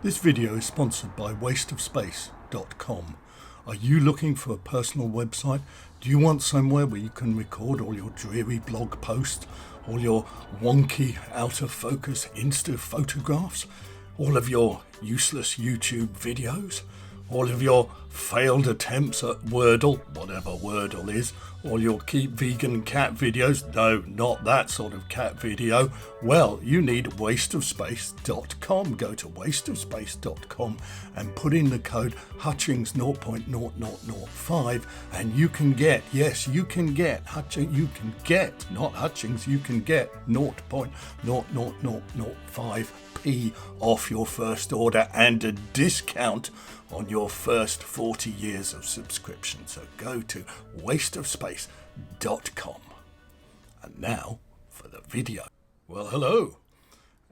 This video is sponsored by wasteofspace.com. Are you looking for a personal website? Do you want somewhere where you can record all your dreary blog posts, all your wonky out of focus Insta photographs, all of your useless YouTube videos, all of your failed attempts at Wordle, whatever Wordle is, all your keep vegan cat videos? No, not that sort of cat video. Well, you need wasteofspace.com. Go to wasteofspace.com and put in the code Hutchings 0.0005 and you can get, yes, you can get, not Hutchings, you can get 0.00005p off your first order and a discount on your first 40 years of subscription. So go to wasteofspace.com. And now for the video. Well, hello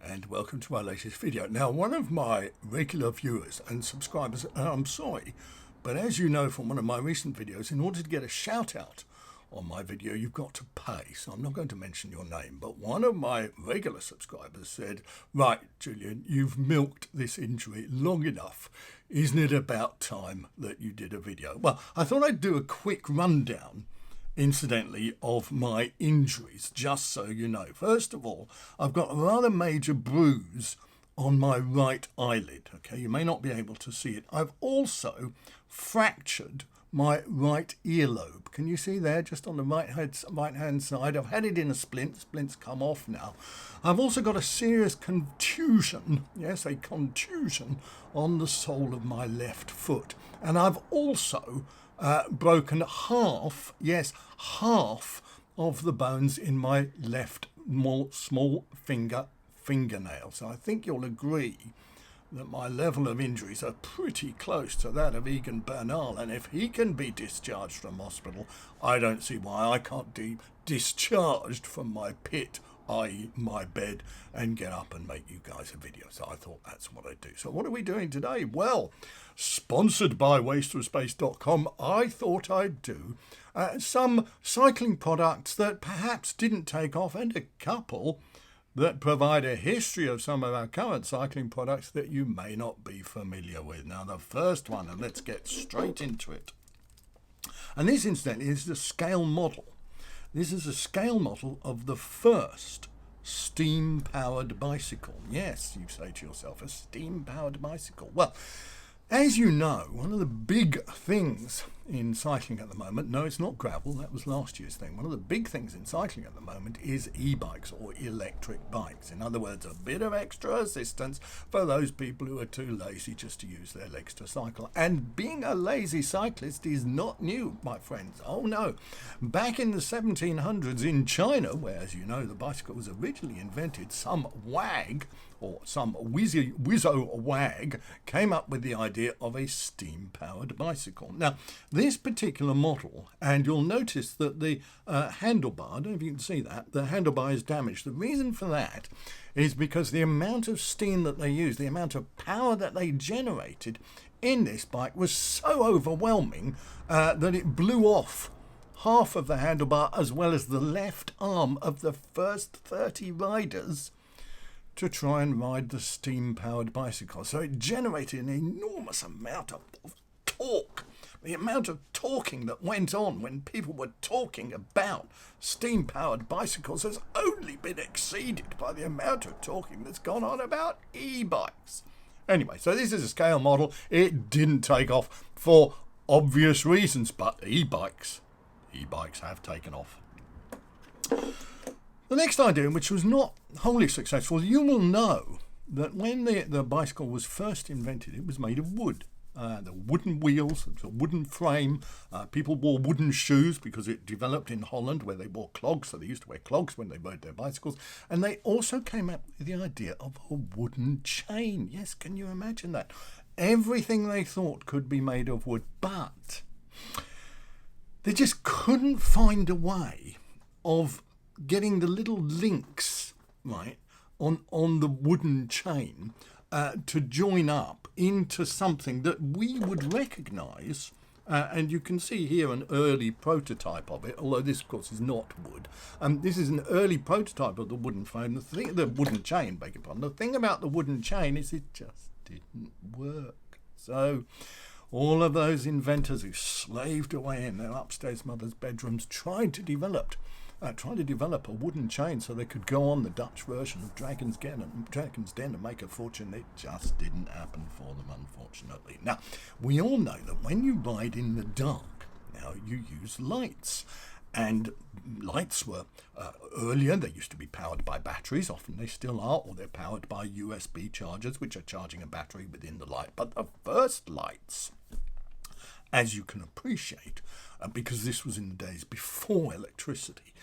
and welcome to my latest video. Now, one of my regular viewers and subscribers, I'm sorry, but as you know from one of my recent videos, in order to get a shout out on my video, you've got to pay. So I'm not going to mention your name, but one of my regular subscribers said, right, Julian, you've milked this injury long enough. Isn't it about time that you did a video? Well, I thought I'd do a quick rundown, incidentally, of my injuries, just so you know. First of all, I've got a rather major bruise on my right eyelid. Okay, you may not be able to see it. I've also fractured my right earlobe. Can you see there, just on the right hand side? I've had it in a splint. The splint's come off now. I've also got a serious contusion, yes, a contusion on the sole of my left foot. And I've also broken half of the bones in my left small fingernail. So I think you'll agree that my level of injuries are pretty close to that of Egan Bernal, and if he can be discharged from hospital, I don't see why I can't be discharged from my pit, i.e. my bed, and get up and make you guys a video. So I thought that's what I'd do. So what are we doing today? Well, sponsored by wasteofspace.com, I thought I'd do some cycling products that perhaps didn't take off, and a couple that provide a history of some of our current cycling products that you may not be familiar with. Now, the first one, and let's get straight into it. And this, incidentally, is the scale model. This is a scale model of the first steam-powered bicycle. Yes, you say to yourself, a steam-powered bicycle. Well, as you know, one of the big things in cycling at the moment, no, it's not gravel, that was last year's thing. One of the big things in cycling at the moment is e-bikes or electric bikes. In other words, a bit of extra assistance for those people who are too lazy just to use their legs to cycle. And being a lazy cyclist is not new, my friends. Oh no. Back in the 1700s in China, where, as you know, the bicycle was originally invented, some wag or some wizzo wag came up with the idea of a steam-powered bicycle. Now, this particular model, and you'll notice that the handlebar, I don't know if you can see that, the handlebar is damaged. The reason for that is because the amount of steam that they used, the amount of power that they generated in this bike was so overwhelming that it blew off half of the handlebar as well as the left arm of the first 30 riders to try and ride the steam-powered bicycle. So it generated an enormous amount of torque. The amount of talking that went on when people were talking about steam-powered bicycles has only been exceeded by the amount of talking that's gone on about e-bikes. Anyway, so this is a scale model. It didn't take off for obvious reasons, but e-bikes have taken off. The next idea, which was not wholly successful, you will know that when the bicycle was first invented, it was made of wood. The wooden wheels, it was a wooden frame. People wore wooden shoes because it developed in Holland where they wore clogs, so they used to wear clogs when they rode their bicycles. And they also came up with the idea of a wooden chain. Yes, can you imagine that? Everything they thought could be made of wood, but they just couldn't find a way of getting the little links, right, on the wooden chain to join up into something that we would recognise, and you can see here an early prototype of it, although this of course is not wood. This is an early prototype of the wooden frame, the wooden chain, beg your pardon. The thing about the wooden chain is it just didn't work. So all of those inventors who slaved away in their upstairs mother's bedrooms tried to develop a wooden chain so they could go on the Dutch version of Dragon's Den and make a fortune. It just didn't happen for them, unfortunately. Now, we all know that when you ride in the dark, now you use lights. And lights were earlier, they used to be powered by batteries, often they still are, or they're powered by USB chargers, which are charging a battery within the light. But the first lights, as you can appreciate, because this was in the days before electricity,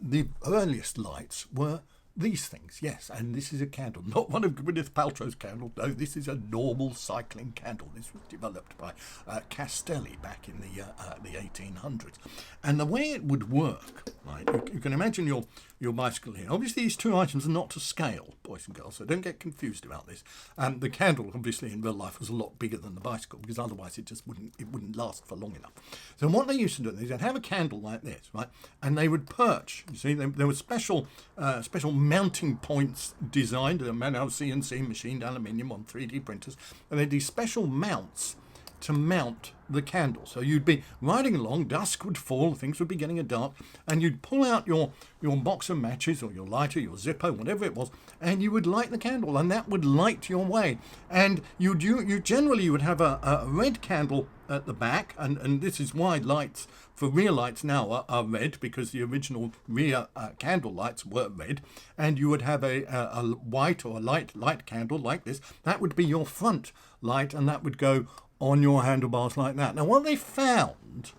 the earliest lights were these things, yes, and this is a candle, not one of Gwyneth Paltrow's candles. No, this is a normal cycling candle. This was developed by Castelli back in the 1800s. And the way it would work, right, you can imagine your bicycle here. Obviously, these two items are not to scale, boys and girls, so don't get confused about this. The candle, obviously, in real life was a lot bigger than the bicycle, because otherwise it wouldn't last for long enough. So what they used to do is they'd have a candle like this, right, and they would perch. You see, there were special mounting points designed, they're made out of CNC machined aluminium on 3D printers, and they do special mounts to mount the candle. So you'd be riding along, dusk would fall, things would be getting dark, and you'd pull out your box of matches or your lighter, your Zippo, whatever it was, and you would light the candle, and that would light your way. And you generally would have a red candle at the back, and this is why lights for rear lights now are red, because the original rear candle lights were red. And you would have a white or a light candle like this. That would be your front light, and that would go on your handlebars like that. Now, what they found,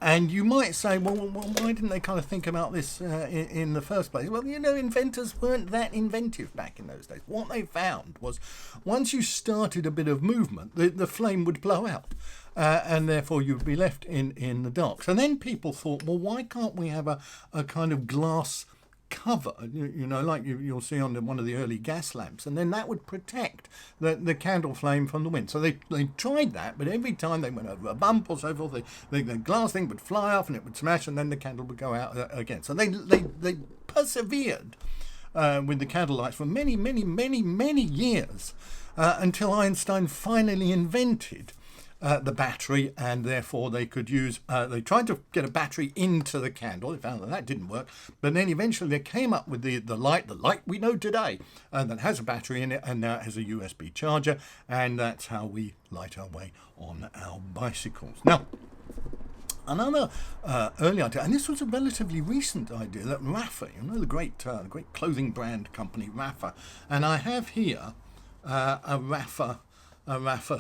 and you might say, well, why didn't they kind of think about this in the first place? Well, inventors weren't that inventive back in those days. What they found was once you started a bit of movement, the flame would blow out. And therefore you'd be left in the dark. So then people thought, well, why can't we have a kind of glass cover, like you'll see on one of the early gas lamps, and then that would protect the candle flame from the wind. So they tried that, but every time they went over a bump or so forth, the glass thing would fly off and it would smash, and then the candle would go out again. So they persevered with the candle lights for many, many, many, many years until Einstein finally invented the battery, and therefore they could use, they tried to get a battery into the candle. They found that didn't work, but then eventually they came up with the light we know today, that has a battery in it, and now it has a USB charger, and that's how we light our way on our bicycles. Now, another early idea, and this was a relatively recent idea, that Rapha, the great clothing brand company Rapha, and I have here a Rapha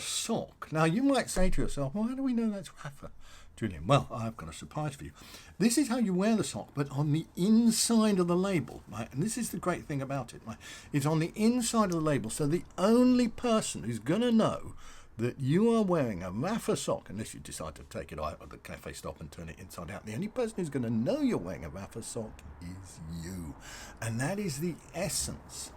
sock. Now, you might say to yourself, well, how do we know that's Rapha, Julian? Well, I've got a surprise for you. This is how you wear the sock, but on the inside of the label, right? And this is the great thing about it, right? It's on the inside of the label, so the only person who's going to know that you are wearing a Rapha sock, unless you decide to take it out of the cafe stop and turn it inside out, the only person who's going to know you're wearing a Rapha sock is you. And that is the essence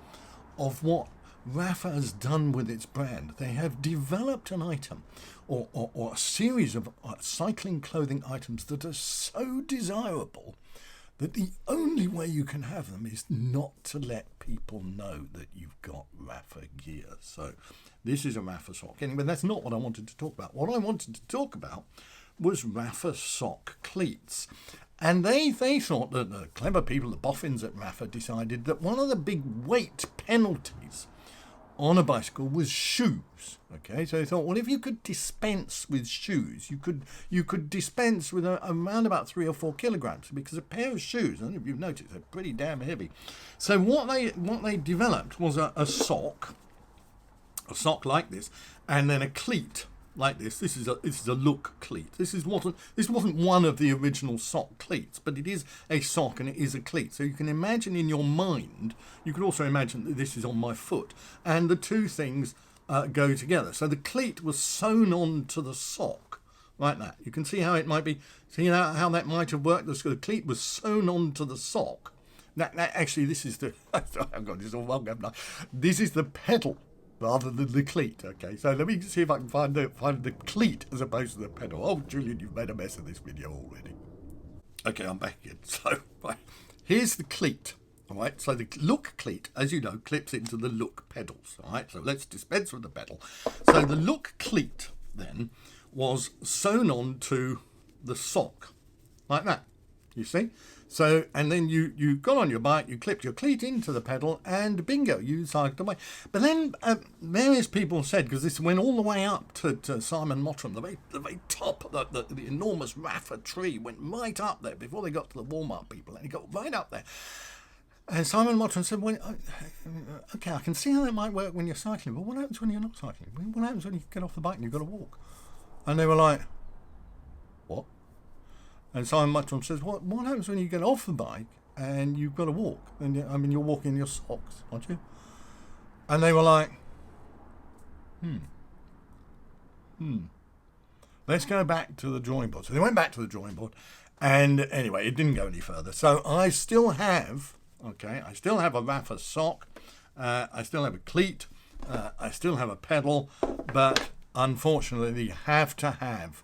of what Rapha has done with its brand. They have developed an item or a series of cycling clothing items that are so desirable that the only way you can have them is not to let people know that you've got Rapha gear. So this is a Rapha sock. Anyway, that's not what I wanted to talk about. What I wanted to talk about was Rapha sock cleats. And they thought that the clever people, the boffins at Rapha, decided that one of the big weight penalties on a bicycle was shoes. Okay, so they thought, well, if you could dispense with shoes, you could dispense with around about 3 or 4 kilograms, because a pair of shoes, I don't know if you've noticed, they're pretty damn heavy. So what they developed was a sock like this, and then a cleat like this. This is a look cleat. This wasn't one of the original sock cleats, but it is a sock and it is a cleat. So you can imagine in your mind, you can also imagine that this is on my foot, and the two things go together. So the cleat was sewn onto the sock like that. You can see how it might be. See how that might have worked. The cleat was sewn onto the sock. Actually, this is the. I've got this all wrong, haven't I? This is the pedal rather than the cleat. Okay, so let me see if I can find the cleat as opposed to the pedal. Oh, Julian, you've made a mess of this video already. Okay, I'm back again. So, right, here's the cleat. All right, so the look cleat, as you know, clips into the look pedals. All right, so let's dispense with the pedal. So the look cleat then was sewn on to the sock, like that, you see? So, and then you got on your bike, you clipped your cleat into the pedal, and bingo, you cycled away. But then various people said, because this went all the way up to Simon Mottram, the very top, the enormous Raffa tree went right up there before they got to the Walmart people, and it got right up there. And Simon Mottram said, well, okay, I can see how that might work when you're cycling, but what happens when you're not cycling? What happens when you get off the bike and you've got to walk? And they were like, what? And Simon Mottram says, what happens when you get off the bike and you've got to walk? And you're walking in your socks, aren't you? And they were like, let's go back to the drawing board. So they went back to the drawing board, and anyway, it didn't go any further. So I still have a Raffa sock, I still have a cleat, I still have a pedal, but unfortunately you have to have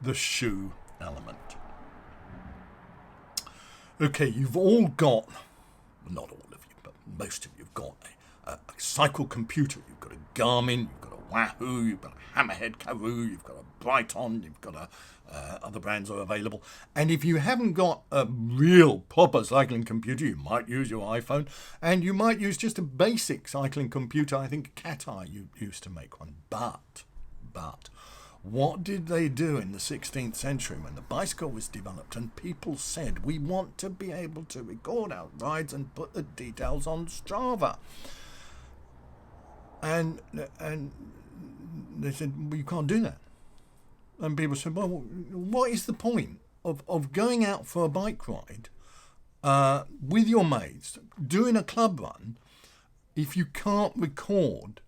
the shoe element. Okay, you've all got, not all of you, but most of you have got a cycle computer. You've got a Garmin, you've got a Wahoo, you've got a Hammerhead Karoo, you've got a Brighton, you've got other brands are available. And if you haven't got a real proper cycling computer, you might use your iPhone, and you might use just a basic cycling computer. I think Cat Eye used to make one. But what did they do in the 16th century when the bicycle was developed and people said, we want to be able to record our rides and put the details on Strava? And they said, well, you can't do that. And people said, well, what is the point of going out for a bike ride with your mates, doing a club run, if you can't record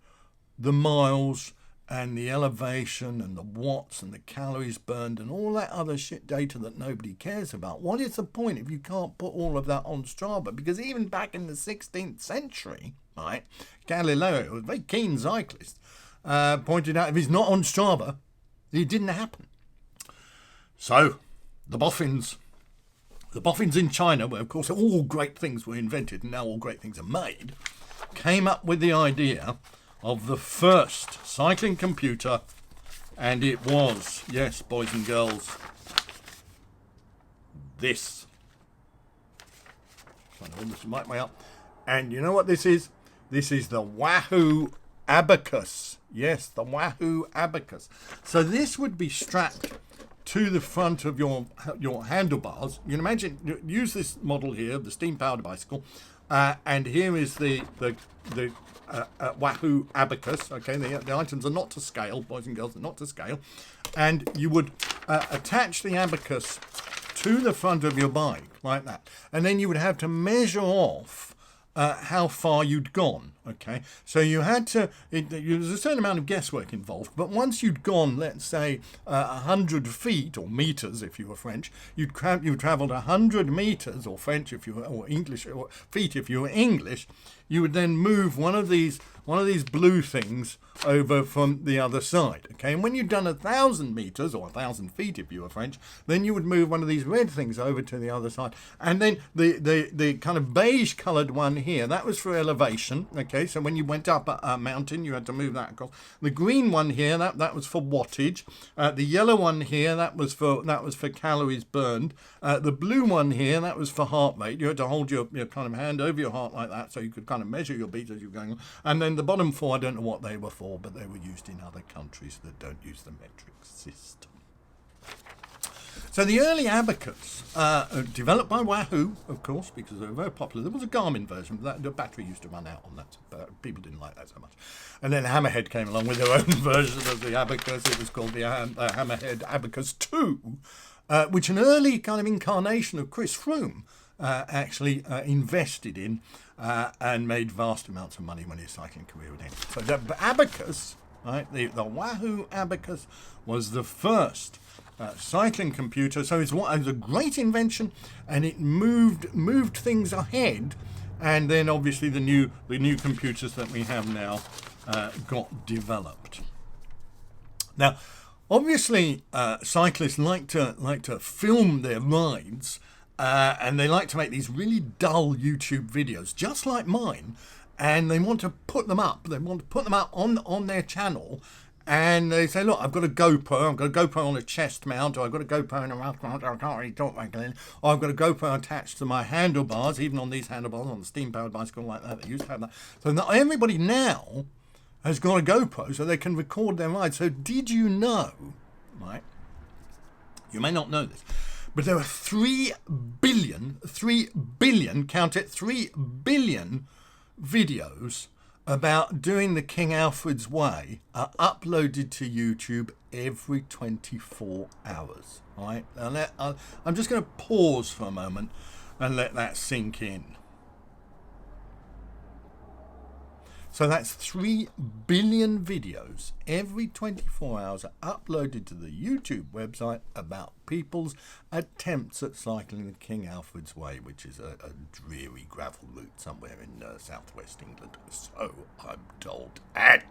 the miles and the elevation and the watts and the calories burned and all that other shit data that nobody cares about? What is the point if you can't put all of that on Strava? Because even back in the 16th century, right, Galileo, who was a very keen cyclist, pointed out if he's not on Strava, it didn't happen. So the boffins in China, where of course all great things were invented and now all great things are made, came up with the idea of the first cycling computer, and it was, yes, boys and girls, this. Trying to hold this mic way up. And you know what this is? This is the Wahoo Abacus. Yes, the Wahoo Abacus. So this would be strapped to the front of your handlebars. You can imagine, use this model here, the steam-powered bicycle, and here is the Wahoo Abacus. Okay, the items are not to scale, boys and girls, are not to scale. And you would attach the abacus to the front of your bike, like that. And then you would have to measure off how far you'd gone. Okay, so you had to, there's a certain amount of guesswork involved, but once you'd gone, let's say 100 feet, or meters if you were French, you'd travelled 100 meters, or French if you were, or English, or feet if you were English, you would then move one of these blue things over from the other side. Okay, and when you'd done 1,000 meters, or 1,000 feet if you were French, then you would move one of these red things over to the other side. And then the kind of beige coloured one here, that was for elevation. Okay, so when you went up a mountain, you had to move that across. The green one here, that was for wattage. The yellow one here, that was for calories burned. The blue one here, that was for heart rate. You had to hold your kind of hand over your heart like that, so you could kind of measure your beats as you're going on. And then the bottom four, I don't know what they were for, but they were used in other countries that don't use the metric system. So the early abacus, developed by Wahoo, of course, because they were very popular. There was a Garmin version, but the battery used to run out on that. But people didn't like that so much. And then Hammerhead came along with their own version of the abacus. It was called the Hammerhead Abacus 2, which an early kind of incarnation of Chris Froome actually invested in and made vast amounts of money when his cycling career would end. So the abacus, right, the Wahoo Abacus was the first cycling computer. So it was a great invention, and it moved things ahead. And then obviously the new computers that we have now got developed. Now, obviously, cyclists like to film their rides. And they like to make these really dull YouTube videos, just like mine, and they want to put them up. They want to put them up on their channel, and they say, look, I've got a GoPro. I've got a GoPro on a chest mount, or I've got a GoPro in a mouth mount. I can't really talk like that. Or I've got a GoPro attached to my handlebars, even on these handlebars, on the steam-powered bicycle like that. They used to have that. So not everybody now has got a GoPro, so they can record their rides. So did you know, right? You may not know this, but there are 3 billion, count it, 3 billion videos about doing the King Alfred's Way are uploaded to YouTube every 24 hours. Right? Now I'm just going to pause for a moment and let that sink in. So that's 3 billion videos every 24 hours are uploaded to the YouTube website about people's attempts at cycling the King Alfred's Way, which is a dreary gravel route somewhere in southwest England. So I'm told. And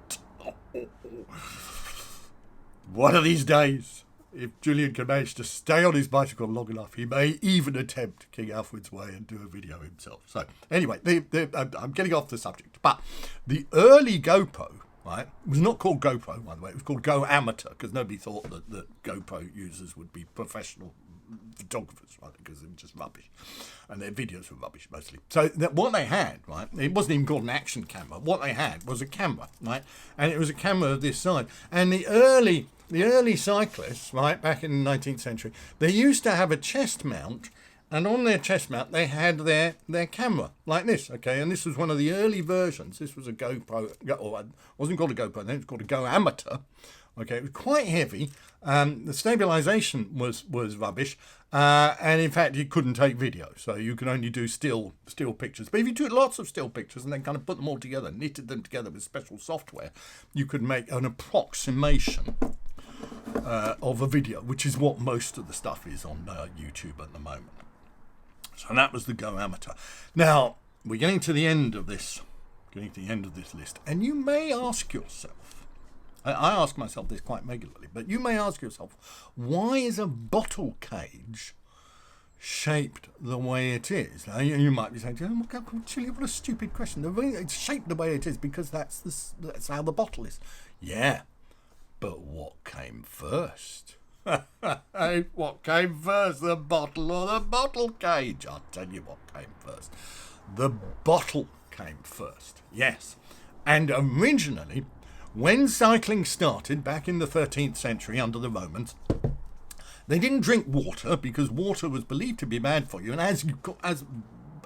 one of these days, if Julian can manage to stay on his bicycle long enough, he may even attempt King Alfred's Way and do a video himself. So anyway, I'm getting off the subject. But the early GoPro, right, was not called GoPro, by the way. It was called Go Amateur, because nobody thought that GoPro users would be professional photographers, right, because they were just rubbish. And their videos were rubbish, mostly. So what they had, right, it wasn't even called an action camera. What they had was a camera, right, and it was a camera of this size. And the early cyclists, right, back in the 19th century, they used to have a chest mount, and on their chest mount they had their camera like this, okay? And this was one of the early versions. This was a GoPro, or it wasn't called a GoPro then, it was called a Go Amateur. Okay, it was quite heavy. The stabilization was rubbish, and in fact you couldn't take video, so you could only do still pictures. But if you took lots of still pictures and then kind of put them all together, knitted them together with special software, you could make an approximation of a video, which is what most of the stuff is on YouTube at the moment. So that was the Go Amateur. Now we're getting to the end of this list, and you may ask yourself, I ask myself this quite regularly, but you may ask yourself, why is a bottle cage shaped the way it is? Now, you might be saying, oh my God, Chili, what a stupid question. It's shaped the way it is because that's how the bottle is. Yeah, but what came first? What came first, the bottle or the bottle cage? I'll tell you what came first. The bottle came first, yes. And originally, when cycling started back in the 13th century under the Romans, they didn't drink water because water was believed to be bad for you. And as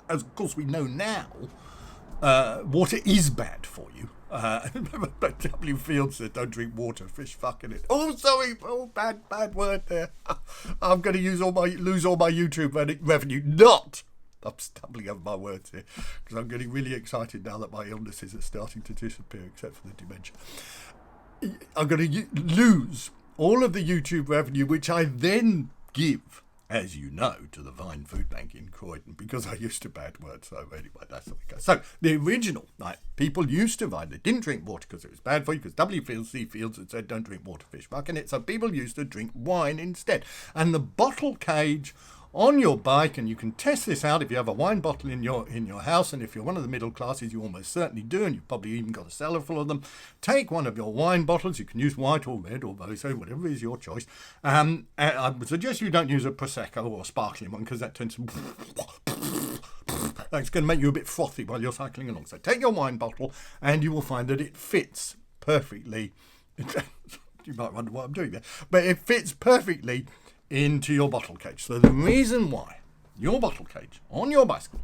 of course we know now, water is bad for you. But W. Fields said, don't drink water, fish fucking it. Oh, sorry, bad word there. I'm going to lose all my YouTube revenue. I'm stumbling over my words here because I'm getting really excited now that my illnesses are starting to disappear, except for the dementia. I'm going to lose all of the YouTube revenue, which I then give, as you know, to the Vine Food Bank in Croydon, because I used a bad word. So anyway, that's the way it goes. So the original, right, people used to Vine. They didn't drink water because it was bad for you, because W. Fields had said, don't drink water, fish fucking it. So people used to drink wine instead. And the bottle cage on your bike, and you can test this out if you have a wine bottle in your house, and if you're one of the middle classes, you almost certainly do, and you've probably even got a cellar full of them. Take one of your wine bottles. You can use white or red or rosé, whatever is your choice. I would suggest you don't use a Prosecco or a sparkling one, because that tends to that's going to make you a bit frothy while you're cycling along. So take your wine bottle, and you will find that it fits perfectly. You might wonder what I'm doing there, but it fits perfectly into your bottle cage. So the reason why your bottle cage on your bicycle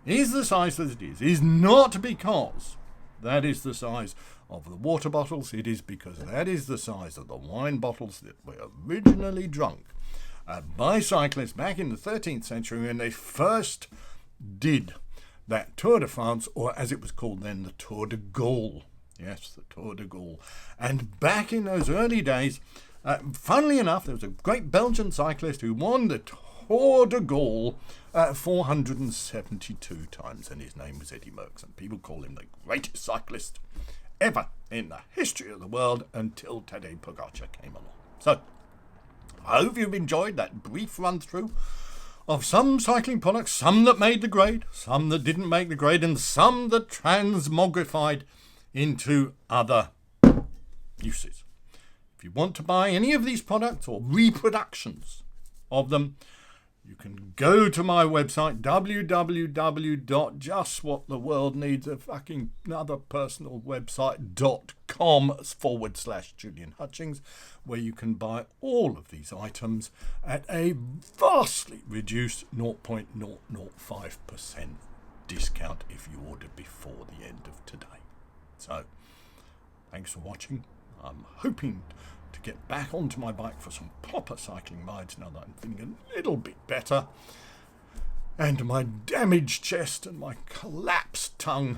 is the size that it is not because that is the size of the water bottles. It is because that is the size of the wine bottles that were originally drunk by cyclists back in the 13th century when they first did that Tour de France, or as it was called then, the Tour de Gaule. Yes, the Tour de Gaule. And back in those early days, funnily enough, there was a great Belgian cyclist who won the Tour de Gaule 472 times, and his name was Eddie Merckx, and people call him the greatest cyclist ever in the history of the world until Tadej Pogačar came along. So, I hope you've enjoyed that brief run through of some cycling products, some that made the grade, some that didn't make the grade, and some that transmogrified into other uses. If you want to buy any of these products or reproductions of them, you can go to my website, www.justwhattheworldneedsafuckinganotherpersonalwebsite.com/Julian Hutchings, where you can buy all of these items at a vastly reduced 0.005% discount if you order before the end of today. So, thanks for watching. I'm hoping to get back onto my bike for some proper cycling rides now that I'm feeling a little bit better, and my damaged chest and my collapsed tongue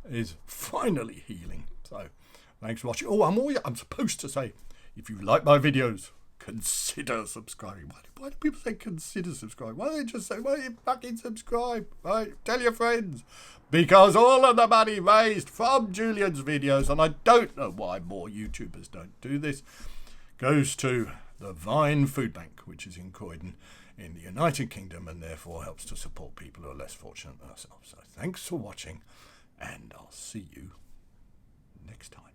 is finally healing. So thanks for watching. I'm supposed to say, if you like my videos, consider subscribing. Why do people say consider subscribing? Why don't they just say, why don't you fucking subscribe? Right? Tell your friends. Because all of the money raised from Julian's videos, and I don't know why more YouTubers don't do this, goes to the Vine Food Bank, which is in Croydon in the United Kingdom, and therefore helps to support people who are less fortunate than ourselves. So thanks for watching, and I'll see you next time.